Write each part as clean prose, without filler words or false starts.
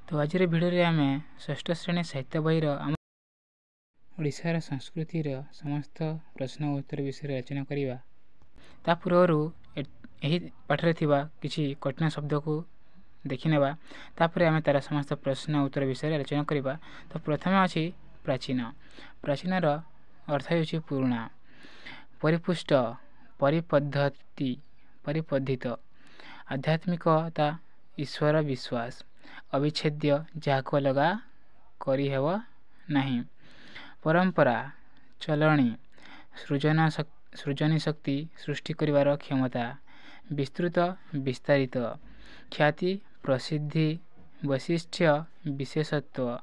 तो आज भिडियो आम षष्ठ श्रेणी साहित्य बहीर ओडिशार संस्कृतिर समस्त प्रश्न उत्तर विषय रचना करवा ता पूर्व यही पाठरे थिबा किछि कठिन शब्द को देखिनेबा तापर आम तार समस्त प्रश्न उत्तर विषय रचना करवा। तो प्रथम अछि प्राचीन। प्राचीनर अर्थ होछि पुराणा, परिपुष्ट, परिपद्धित, आध्यात्मिकता, ईश्वर विश्वास, अविच्छेद्य जाको अलगा करी हेव नहीं, परंपरा, चलणी, सृजनी शक्ति, सृष्टि करिवार क्षमता, विस्तृत विस्तारित, ख्याति, प्रसिद्धि, वैशिष्ट्य, विशेषत्व,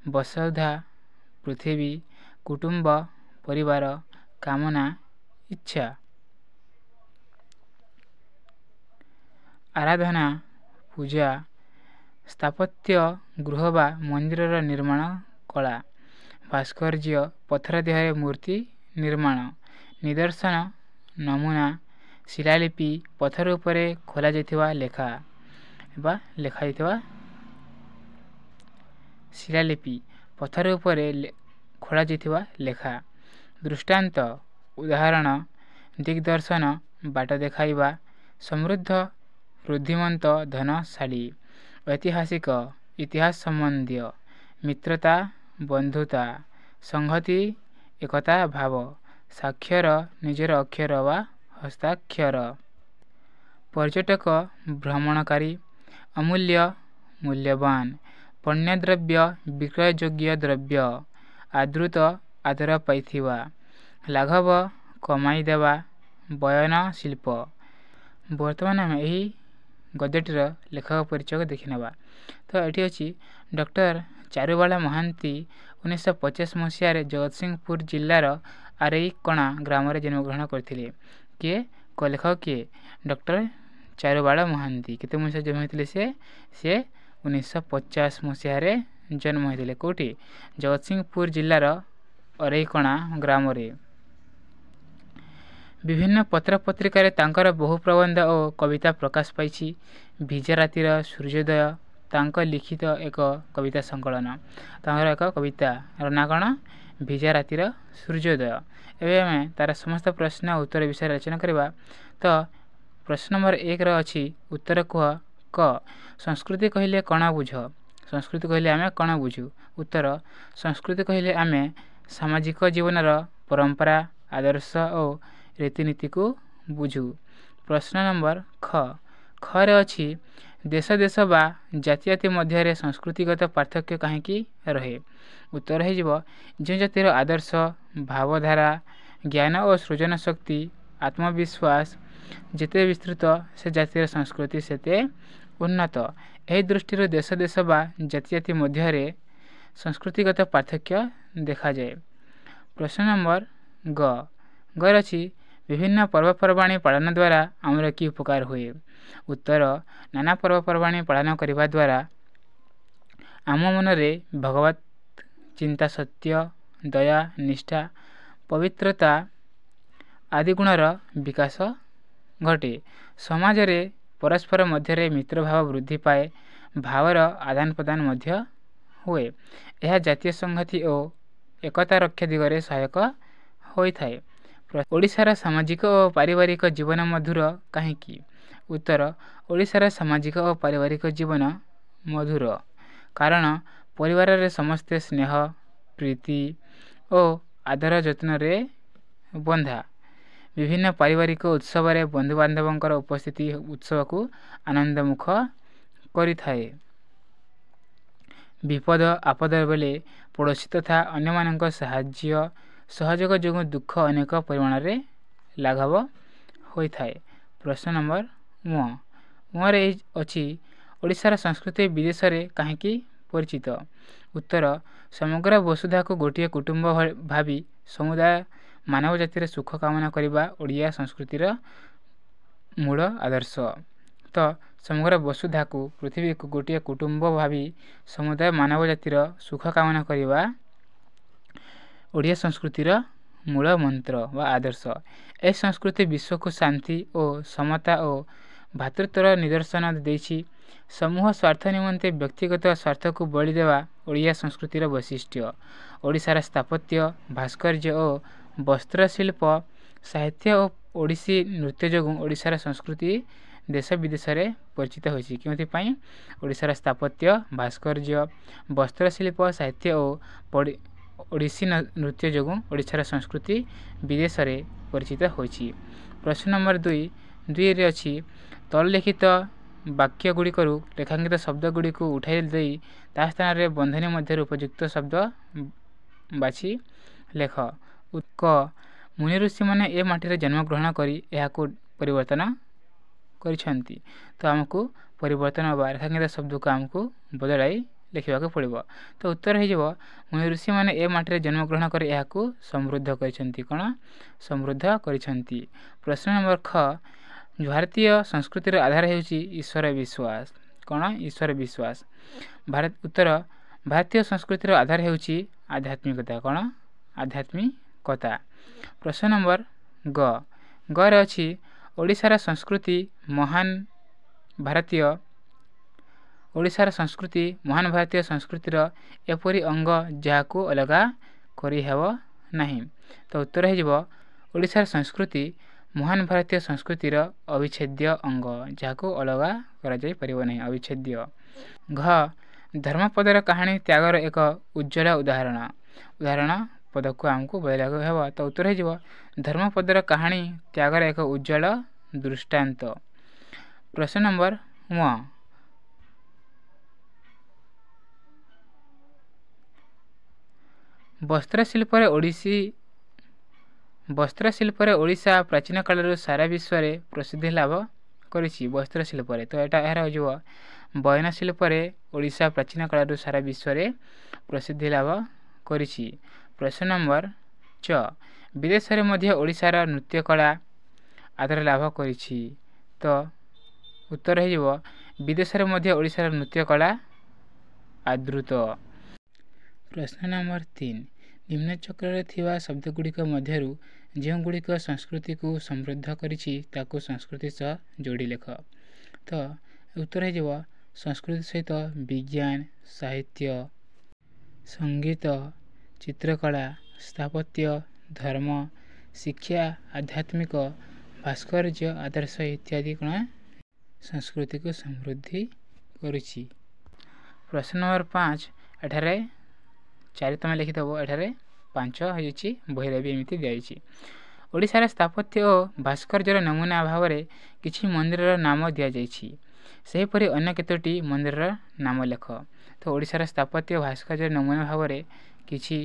वसुधा, पृथ्वी, कुटुंब, परिवार, कामना, इच्छा, आराधना, पूजा, स्थापत्य, गृह बा मंदिर निर्माण कला, भास्कर्य, पत्थर देहरे मूर्ति निर्माण, निदर्शन, नमूना, शिलालिपि, पत्थर उपरे खोला जाइथिबा लेखा बा लेखा जाइथिबा शिलालिपि, पत्थर उपरे खोला जाइथिबा लेखा, दृष्टांत, उदाहरण, दिग्दर्शन, बाट देखाइबा, समृद्ध, वृद्धिमंत, धनशाली, ऐतिहासिक, इतिहास संबंधी, मित्रता, बंधुता, संहति, एकता भाव, साक्षर, निजर अक्षर वा हस्ताक्षर, पर्यटक, भ्रमणकारी, अमूल्य, मूल्यवान, पुण्यद्रव्य, विक्रययोग्य द्रव्य, आदृत, आदर पाइथिबा, लाघव, कमाई देवा, बयन शिल्प। वर्तमान आम यही गद्यटीर लेखक परिचय देखिनेबा। तो ये अच्छी डॉक्टर चारुबाला महांती 1950 मसीह जगतसिंहपुर जिलार आरईकणा ग्राम जन्मग्रहण करथिले। किए लेखक किए डॉक्टर चारुबाला महांती केते मसीह जन्म होइतिले से 1950 मसीह जन्म होइतिले। कोठी जगतसिंहपुर जिलार आरईकणा ग्राम रे। विभिन्न पत्र पत्रिकार तांकर बहु प्रबंध और कविता प्रकाश पाई। भिजा रातिर सूर्योदय तांक लिखित एक कविता संकलन। तांकर एक कविता ना कण भिजा रातिर सूर्योदय। एवं आम तार समस्त प्रश्न उत्तर विषय रचना करवा। तो प्रश्न नंबर 1 अच्छी उत्तर कह क संस्कृति कहले कण बुझ। संस्कृति कहले आम कण बुझू। उत्तर संस्कृति कहले आम सामाजिक जीवन परंपरा, आदर्श और रीतिनीति को बुझू। प्रश्न नंबर ख रे अच्छी देश देश बा जाति जाति मध्य संस्कृतिगत पार्थक्य कहीं रहे। उत्तर हो जो जातिर आदर्श, भावधारा, ज्ञान और सृजन शक्ति, आत्मविश्वास जिते विस्तृत से जातिर संस्कृति सेते उन्नत। यही दृष्टि देश देश बा जाति जाति मध्य संस्कृतिगत पार्थक्य देखा जाए। प्रश्न नंबर ग अच्छी विभिन्न पर्वपर्वाणी पालन द्वारा आमर कि उपकार हुए। उत्तर नाना पर्वपर्वाणी पालन करने द्वारा आम मनरे भगवत चिंता, सत्य, दया, निष्ठा, पवित्रता आदि गुणर विकास घटे। समाज रे परस्पर मध्य मित्रभाव वृद्धि पाए, भावर आदान प्रदान मध्य हुए। यह जातीय संहति और एकता रक्षा दिगरे सहायक होइथाय। ओडिशार सामाजिक और पारिवारिक जीवन मधुर कहीं। उत्तर ओडिशार सामाजिक और पारिवारिक जीवन मधुर कारण परिवार रे समस्ते स्नेह, प्रीति और आदर जत्न रे बंधा। विभिन्न पारिवारिक उत्सव रे बंधु बांधवंकर उपस्थिति उत्सव को आनंदमुख करिथाए। विपद आपद बेले पड़ोशी तथा अन्य मानक साहाय्य सहयोग जो दुख अनेक परिमाण रे लाघव होइथाए। प्रश्न नंबर रे अच्छी ओडिशार संस्कृति विदेश रे कहीं परिचित। उत्तर समग्र वसुधा को गोटे कुटुंब भावी समुदाय मानव जातिर सुख कामना करने ओडिया संस्कृतिर मूल आदर्श। तो समग्र वसुधा को पृथ्वी को गोटे कुटुंब भावी समुदाय मानव जातिर सुख कामना करने ओडिया संस्कृतिर मूल मंत्र व आदर्श। ए संस्कृति विश्व को शांति और समता और भातृत्वर निदर्शन देछि। समूह स्वार्थ निमंते व्यक्तिगत स्वार्थ को बलि देवा ओडिया संस्कृतिर वैशिष्ट्य। ओडिशार स्थापत्य भास्कर्य और वस्त्रशिल्प साहित्य और ओडिसी नृत्य जोगुं ओडिशार संस्कृति देश विदेश में परिचित होइछि। क्योंथिपाई ओडिशार स्थापत्य भास्कर्य वस्त्रशिल्प साहित्य और ओडिसी नृत्य जोगुं ओडिशार संस्कृति विदेश में परिचित होइछि। प्रश्न नंबर 2 रे अछि तललिखित वाक्य गुड़िकरू रेखांकित शब्द गुड़ी को उठाई देई ता स्थान रे बंधनी मध्य उपयुक्त शब्द बाछि लेख। क मुनि ऋषि माने ए माटी जन्म ग्रहण करी एहाको परिवर्तन करिसेंती। तो हमको परिवर्तन बा रेखांकित शब्द को हमको बदलाई लिखा पड़ो। तो उत्तर हो मुनि ऋषि माने ए माटी जन्म ग्रहण कर एहाको समृद्ध करिसेंती। कौन समृद्ध करिसेंती। प्रश्न नंबर ख भारतीय संस्कृतिर आधार हेउची ईश्वर विश्वास। कौन ईश्वर विश्वास। उत्तर भारतीय संस्कृतिर आधार हेउची आध्यात्मिकता। कौन आध्यात्मिकता। प्रश्न नंबर ग रे अछि ओडिशार संस्कृति महान भारतीय संस्कृतिर एपरी अंग जहाको अलगा करि हेब नाही। तो उत्तर हो ओडिशार संस्कृति महान भारतीय संस्कृतिर अविच्छेद्य अंग जहाको अलगा करा जाय परिबो नाही अविच्छेद्य। घ धर्मपदर कहानी त्यागर एक उज्जवल उदाहरण पद को हमको बदलाको हेबो। तो उत्तर हो धर्मपदर कहानी त्यागर एक उज्जवल दृष्टांत। प्रश्न नंबर 1 वस्त्रशिल्प ओडिशा प्राचीन काल सारा विश्व में प्रसिद्धि लाभ करिछि। वस्त्रशिल्प तो यहाँ हो बयन शिल्प ओडिशा प्राचीन काल सारा विश्व में प्रसिद्धि लाभ करिछि। प्रश्न नंबर 6 विदेश में मध्य ओडिशार नृत्य कला आदर लाभ करिछि। तो उत्तर हो विदेश में मध्य ओडिशार नृत्य कला आदृत। प्रश्न नंबर 3 निम्न चक्र थिबा शब्दगुड़िक मध्यरु जो गुड़िक संस्कृति को समृद्ध करिछि ताको संस्कृति सह जोड़ी लेख। तो उत्तर हो संस्कृति सहित विज्ञान साहित्य संगीत चित्रकला स्थापत्य धर्म शिक्षा आध्यात्मिक भास्कर्य आदर्श इत्यादि कौन संस्कृति को समृद्धि करिछि। प्रश्न नंबर 5 एठारे 4 तुम लिखिदेव एठारे 5 होइछि बहिरे भी एमिति दियाइछि। ओडिशार स्थापत्य और भास्कर्यर नमूना भाव में किछि मंदिर नाम दिया जाइछि। सेहीपरि अन्य केतोटी मंदिर नाम लेख। तो ओडिशार स्थापत्य भास्कर्यर नमूना भाव में किछि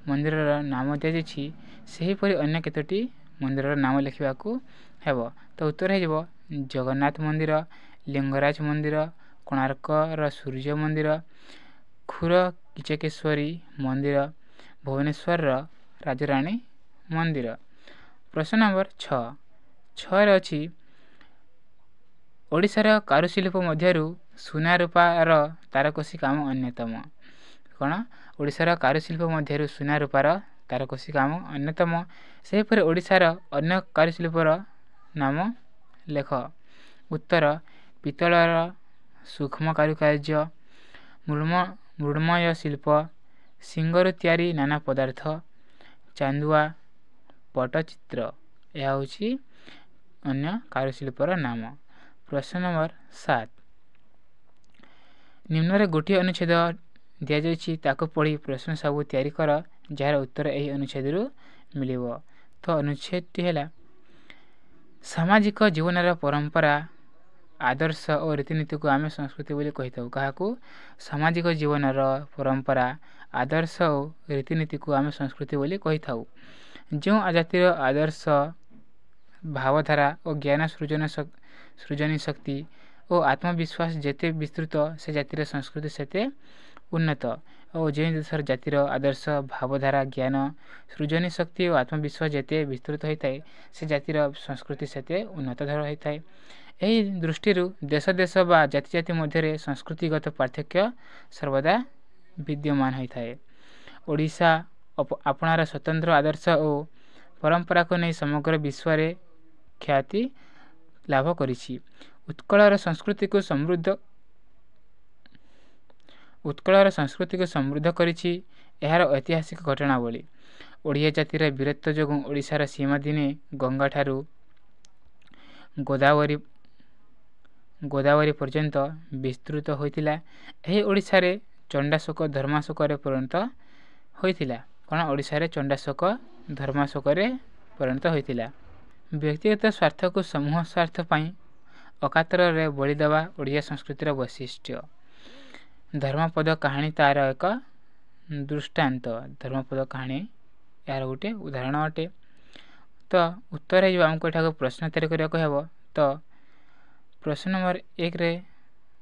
मंदिर नाम दिया जाइछि। सेहीपरि अन्य केतोटी मंदिर नाम लिखिबाकू हेबो। तो उत्तर हो जगन्नाथ मंदिर लिंगराज मंदिर कोणार्कर सूर्य मंदिर खुर किचकेश्वरी मंदिर भुवनेश्वर राजराणी मंदिर। प्रश्न नंबर 6 रे अछि ओडिशार कारुशिल्प मध्यरु सुना रूपार तारकसी काम अन्यतम। कौन ओडिशार कारुशिल्प मध्यरु सुना रूपार तारकसी काम अन्यतम। सेहीपरि ओडिशार अन्य कारुशिल्पर नाम लेख। उत्तर पितलर सूक्ष्म कारुकार्य मृण्मय शिल्प सिंगरु तैयारी नाना पदार्थ चांदुआ पटचित्र यह होछि अन्य कारुशिल्पर नाम। प्रश्न नंबर 7 निम्न गोटे अनुच्छेद दिया जाइछि ताको पढ़ी प्रश्न सब तैयारी कर जार उत्तर यही अनुच्छेद मिलिबो। तो अनुच्छेदटी है सामाजिक जीवनर परंपरा आदर्श और रीतिनीति को आम संस्कृति बोली कही था। क्या सामाजिक जीवनर परंपरा आदर्श और रीतिनीति को आम संस्कृति बोली कही था। जो जातिर आदर्श भावधारा और ज्ञान सृजनी शक्ति और आत्मविश्वास जेते विस्तृत से जातिर संस्कृति सेते उन्नत और जो देशर जातिर आदर्श भावधारा ज्ञान सृजनी शक्ति और आत्मविश्वास जेते विस्तृत होता है से जातिर संस्कृति सेते उन्नत धर होता है। यही दृष्टि देश देश बा जाति जाति मध्य संस्कृतिगत पार्थक्य सर्वदा विद्यमान होता है। ओडिशा अपनार स्वतंत्र आदर्श और परंपरा को नहीं समग्र विश्व में ख्याति लाभ करिछि। उत्कलर संस्कृति को समृद्ध करिछि एहार ऐतिहासिक घटनावली। ओडिया जातिर वीरत्व जोगुं ओडिशार सीमा दिने गंगा ठारू गोदावरी पर्यंत विस्तृत होइतिला। एही ओडिशारे चंडाशोक धर्माशोकरे परिणत होइतिला। कोन ओडिशारे चंडाशोक धर्माशोकरे परिणत होइतिला। व्यक्तिगत स्वार्थ को समूह स्वार्थ पई अकातर रे बलि देवा ओडिया संस्कृतिर वैशिष्ट्य। धर्मपद कहानी तार एक दृष्टांत। धर्मपद कहानी यार गोटे उदाहरण अटे। तो उत्तर है आमको एठाको प्रश्न तैयारी करिया कहबो। तो प्रश्न नंबर 1 रे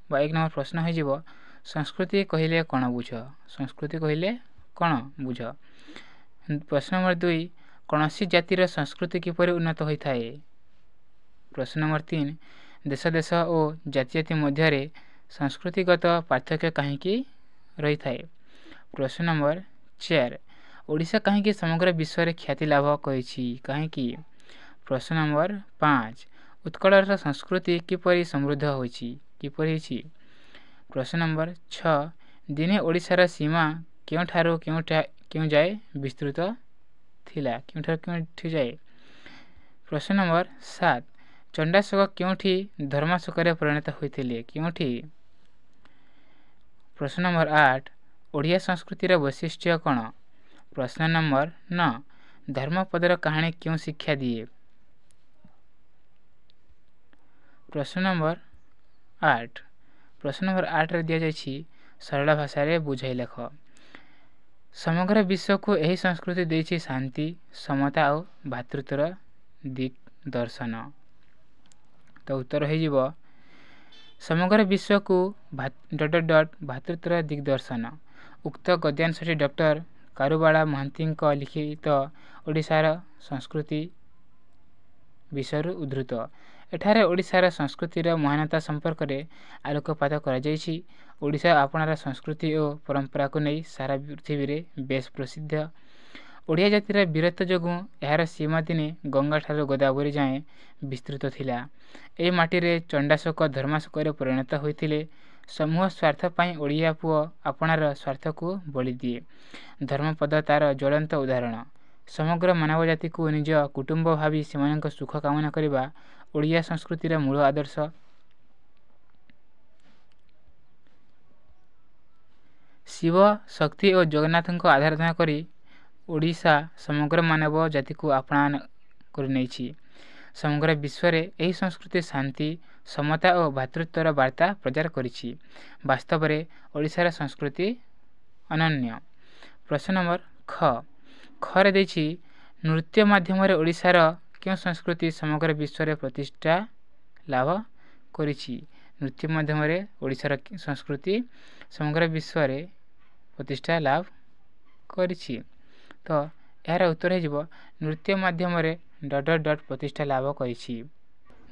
बा 1 नंबर प्रश्न है जीवो संस्कृति कहिले कोन बुझ। संस्कृति कहिले कोन बुझ। प्रश्न नंबर 2 कोनसी जातिर संस्कृति किपरि उन्नत होई थाए। प्रश्न नंबर 3 देश ओ जाति मध्य रे संस्कृतिगत पार्थक्य काहेकि रही थाए। प्रश्न नंबर 4 ओडिशा काहेकि समग्र विश्व रे ख्याति लाभ करिछि काहेकि। प्रश्न नंबर 5 उत्कलर संस्कृति किपरि समृद्ध होइछि किपरि। प्रश्न नंबर 6 दिने ओडिशार सीमा केउ ठारो केउ जाए विस्तृत थिला केउ ठारो केउ जाए। प्रश्न नंबर 7 चंडाशोक केउठी धर्माशोकरे परिणत होइथिले केउठी। प्रश्न नंबर 8 ओडिया संस्कृतिर वैशिष्ट्य कोन। प्रश्न नंबर 9 धर्मपदर कहानी क्यों शिक्षा दिए। प्रश्न नंबर 8 रे दिया जाइछि सरल भाषा रे बुझाई लेख। समग्र विश्व को एही संस्कृति देछि शांति समता और भातृत्वर दिग दर्शन। तो उत्तर है जीवो समग्र विश्व को भातृत्वर दिग दर्शन। उक्त गद्यांशटी डॉक्टर कारुबाला महांती लिखित ओडिशार संस्कृति विषय उद्धृत। एठारे ओडिशार संस्कृतिर महानता संपर्क में आलोकपात करा जाइछि। ओडिशा आपणार संस्कृति और परंपरा को नहीं सारा पृथ्वी रे बेस प्रसिद्ध। ओडिया जातिर वीरत्व जोगुं एहार सीमा दिने गंगा ठारू गोदावरी जाए विस्तृत थिला। ए माटी रे चंडाशोक धर्माशोकरे परिणत होइतिले। समूह स्वार्थ पई ओडिया पुओ आपणार स्वार्थ को बलि दिए। धर्मपद तार ज्वलंत उदाहरण। समग्र मानव जाति को निज कुटुंब भावी सेमानक सुख कामना करिबा ओडिया संस्कृतिर मूल आदर्श। शिव शक्ति और जगन्नाथ को आराधना करी ओडिशा समग्र मानव जाति को अपना कर नैछि। समग्र विश्व रे एही संस्कृति शांति समता और भातृत्वर वार्ता प्रचार करिछि। वास्तव रे ओडिशार संस्कृति अनन्य। प्रश्न नंबर ख रे दैछि नृत्य माध्यम रे ओडिशार क्यों संस्कृति समग्र विश्व रे प्रतिष्ठा लाभ करिछि। नृत्य माध्यम रे ओडिशार संस्कृति समग्र विश्व रे प्रतिष्ठा लाभ करिछि। तो यार उत्तर है जीवो नृत्य माध्यम रे प्रतिष्ठा लाभ करिछि।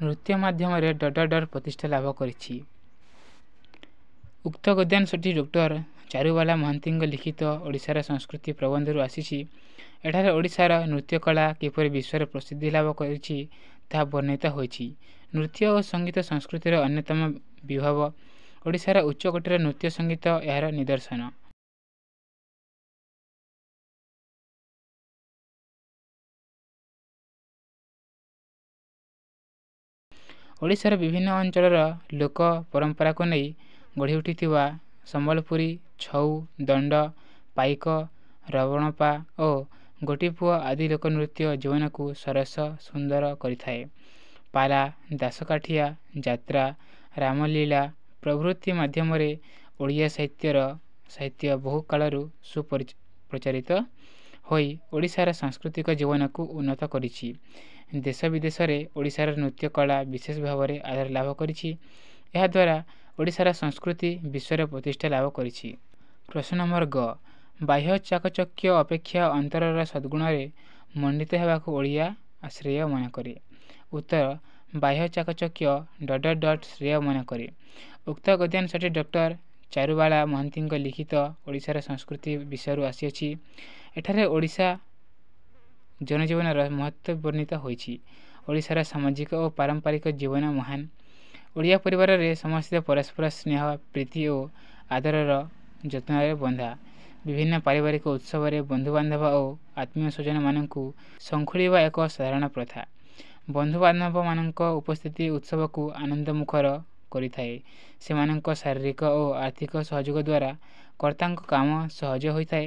नृत्य माध्यम रे प्रतिष्ठा लाभ करिछि। उक्त गद्यांशटी डॉक्टर चारुबाला महांती लिखित ओडिशार संस्कृति प्रबंधरू आसीछि। एठारे ओडिशार नृत्य कला किपरि विश्व रे प्रसिद्धि लाभ करिछि ता वर्णित होइछि। नृत्य और संगीत संस्कृतिर अन्यतम विभव। ओडिशार उच्च कोटीर नृत्य संगीत यार निदर्शन। ओडिशार विभिन्न अंचल लोक परंपरा को नहीं गढ़ी उठिथिबा संबलपुरी छऊ दंड पाइक रवणपा और गोटीपुआ आदि लोक नृत्य जीवन को सरस सुंदर करिथाए। पाला दासकाठिया यात्रा रामलीला प्रभृति माध्यम ओडिया साहित्य बहु कालरू सुप्रचारित होई ओडिशार सांस्कृतिक जीवन को उन्नत करिछि। देश विदेश रे ओडिशार नृत्य कला विशेष भाव में आधार लाभ करिछि। एहा द्वारा ओडिशार संस्कृति विश्व रे प्रतिष्ठा लाभ करिछि। प्रश्न नंबर ग बाह्य चाकचक्य अपेक्षा अंतरर सद्गुण रे मंडित हेबाकु ओडिया श्रेय मन करे। उत्तर बाह्य चाकचक्य श्रेय मन करे। उक्त गद्यांशटी डॉक्टर चारुबाला महांती लिखित ओडिशार संस्कृति विषय आसीअछि। एठारे ओडिशा जनजीवन महत्व वर्णित होइछि। ओडिशार सामाजिक और पारंपरिक जीवन महान। ଓଡ଼ିଆ ପରିବାରରେ ସମସ୍ତେ ପରସ୍ପର ସ୍ନେହ ପ୍ରୀତି ଓ ଆଦରର ଯତ୍ନରେ ବନ୍ଧା। ବିଭିନ୍ନ ପାରିବାରିକ ଉତ୍ସବରେ ବନ୍ଧୁବାନ୍ଧବ ଓ ଆତ୍ମୀୟ ସ୍ୱଜନମାନଙ୍କୁ ଶଙ୍ଖୁଳିବା ଏକ ସାଧାରଣ ପ୍ରଥା। ବନ୍ଧୁବାନ୍ଧବମାନଙ୍କ ଉପସ୍ଥିତି ଉତ୍ସବକୁ ଆନନ୍ଦମୁଖର କରିଥାଏ। ସେମାନଙ୍କ ଶାରୀରିକ ଓ ଆର୍ଥିକ ସହଯୋଗ ଦ୍ୱାରା କର୍ତ୍ତାଙ୍କ କାମ ସହଜ ହୋଇଥାଏ।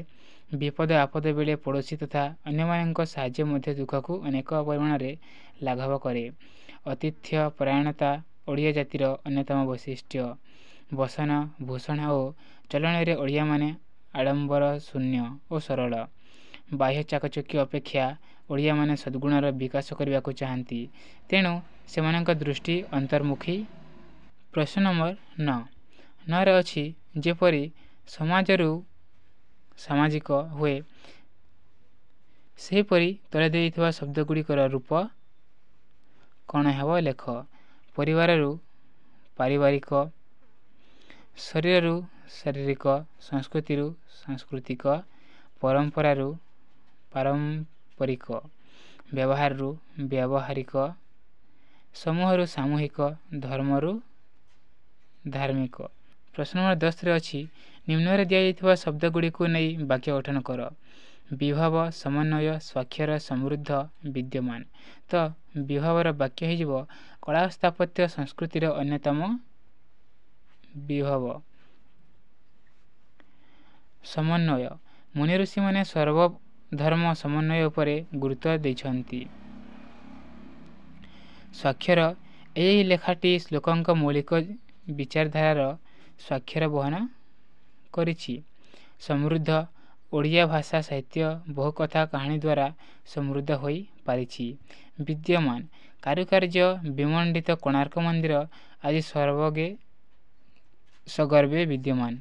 ବିପଦ ଆପଦ ବେଳେ ପଡ଼ୋଶୀ ତଥା ଅନ୍ୟମାନଙ୍କ ସାହାଯ୍ୟ ମଧ୍ୟ ଦୁଃଖକୁ ଅନେକ ପରିମାଣରେ ଲାଘବ କରେ। ଅତିଥ୍ୟ ପରାୟଣତା ଓଡ଼ିଆ ଜାତିର ଅନ୍ୟତମ ବୈଶିଷ୍ଟ୍ୟ। ବସନ ଭୂଷଣ ଓ ଚଳଣରେ ଓଡ଼ିଆମାନେ ଆଡ଼ମ୍ବର ଶୂନ୍ୟ ଓ ସରଳ। ବାହ୍ୟ ଚାକଚକ୍ୟ ଅପେକ୍ଷା ଓଡ଼ିଆମାନେ ସଦ୍ଗୁଣର ବିକାଶ କରିବାକୁ ଚାହାନ୍ତି। ତେଣୁ ସେମାନଙ୍କ ଦୃଷ୍ଟି ଅନ୍ତର୍ମୁଖୀ। ପ୍ରଶ୍ନ ନମ୍ବର 9ରେ ଅଛି ଯେପରି ସମାଜରୁ ସାମାଜିକ ହୁଏ ସେହିପରି ତଳେ ଦେଇଥିବା ଶବ୍ଦଗୁଡ଼ିକର ରୂପ କ'ଣ ହେବ ଲେଖ। ପରିବାରରୁ ପାରିବାରିକ, ଶରୀରରୁ ଶାରୀରିକ, ସଂସ୍କୃତିରୁ ସାଂସ୍କୃତିକ, ପରମ୍ପରାରୁ ପାରମ୍ପରିକ, ବ୍ୟବହାରରୁ ବ୍ୟବହାରିକ, ସମୂହରୁ ସାମୂହିକ, ଧର୍ମରୁ ଧାର୍ମିକ। ପ୍ରଶ୍ନ ନମ୍ବର 10ରେ ଅଛି ନିମ୍ନରେ ଦିଆଯାଇଥିବା ଶବ୍ଦଗୁଡ଼ିକୁ ନେଇ ବାକ୍ୟ ଗଠନ କର। ବିଭବ, ସମନ୍ୱୟ, ସ୍ୱାକ୍ଷର, ସମୃଦ୍ଧ, ବିଦ୍ୟମାନ। ତ ବିଭବର ବାକ୍ୟ ହୋଇଯିବ କଳା ସ୍ଥାପତ୍ୟ ସଂସ୍କୃତିର ଅନ୍ୟତମ ବିଭବ। ସମନ୍ୱୟ, ମୁନି ଋଷିମାନେ ସର୍ବଧର୍ମ ସମନ୍ୱୟ ଉପରେ ଗୁରୁତ୍ୱ ଦେଇଛନ୍ତି। ସ୍ୱାକ୍ଷର, ଏହି ଲେଖାଟି ଶ୍ଲୋକଙ୍କ ମୌଳିକ ବିଚାରଧାରାର ସ୍ୱାକ୍ଷର ବହନ କରିଛି। ସମୃଦ୍ଧ, ଓଡ଼ିଆ ଭାଷା ସାହିତ୍ୟ ବହୁ କଥା କାହାଣୀ ଦ୍ୱାରା ସମୃଦ୍ଧ ହୋଇପାରିଛି। ବିଦ୍ୟମାନ, କାରୁକାର୍ଯ୍ୟ ବିମଣ୍ଡିତ କୋଣାର୍କ ମନ୍ଦିର ଆଜି ସଗର୍ବେ ବିଦ୍ୟମାନ।